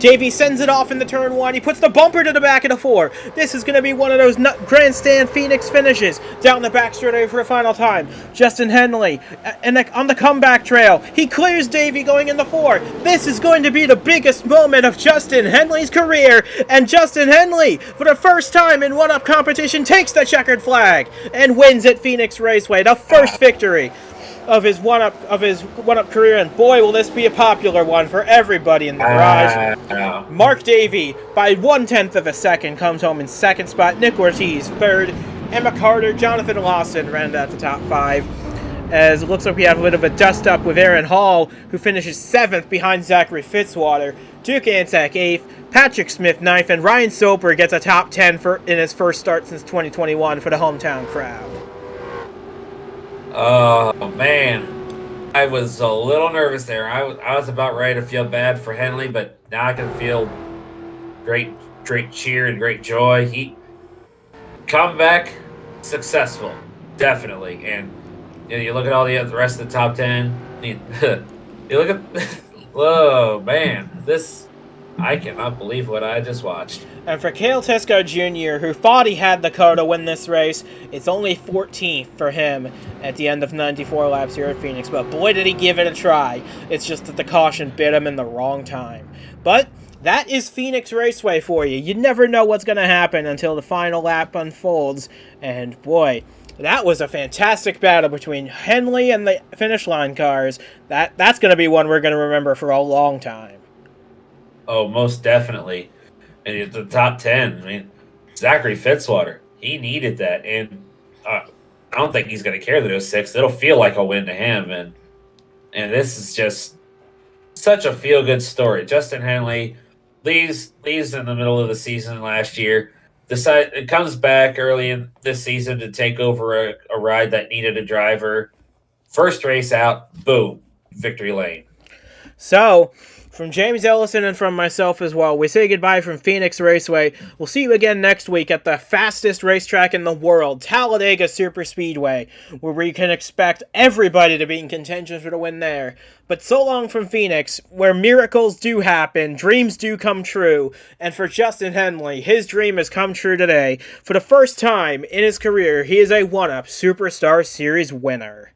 Davey sends it off in the turn 1. He puts the bumper to the back of the 4. This is going to be one of those grandstand Phoenix finishes. Down the back straightaway for a final time. Justin Henley on the comeback trail. He clears Davey going in the 4. This is going to be the biggest moment of Justin Henley's career. And Justin Henley, for the first time in one-up competition, takes the checkered flag and wins at Phoenix Raceway. The first victory of his one-up career, and boy, will this be a popular one for everybody in the garage. Mark Davey, by 1/10 of a second, comes home in second spot. Nick Ortiz, third. Emma Carter, Jonathan Lawson round out the top 5. As it looks like we have a bit of a dust-up with Aaron Hall, who finishes 7th behind Zachary Fitzwater. Duke Ansack 8th. Patrick Smith 9th. And Ryan Soper gets a top 10 in his first start since 2021 for the hometown crowd. Oh, man. I was a little nervous there. I was about ready to feel bad for Henley, but now I can feel great cheer and great joy. He come back successful, definitely. And you look at all the rest of the top 10. You look at, whoa, man, I cannot believe what I just watched. And for Cale Tesco Jr., who thought he had the car to win this race, it's only 14th for him at the end of 94 laps here at Phoenix. But boy, did he give it a try. It's just that the caution bit him in the wrong time. But that is Phoenix Raceway for you. You never know what's going to happen until the final lap unfolds. And boy, that was a fantastic battle between Henley and the finish line cars. That's going to be one we're going to remember for a long time. Oh, most definitely. And the top 10, I mean, Zachary Fitzwater, he needed that. And I don't think he's going to care that it was 6th. It'll feel like a win to him. And this is just such a feel-good story. Justin Henley leaves in the middle of the season last year. It comes back early in this season to take over a ride that needed a driver. First race out, boom, victory lane. So, from James Ellison and from myself as well, we say goodbye from Phoenix Raceway. We'll see you again next week at the fastest racetrack in the world, Talladega Superspeedway, where we can expect everybody to be in contention for the win there. But so long from Phoenix, where miracles do happen, dreams do come true, and for Justin Henley, his dream has come true today. For the first time in his career, he is a one-up Superstar Series winner.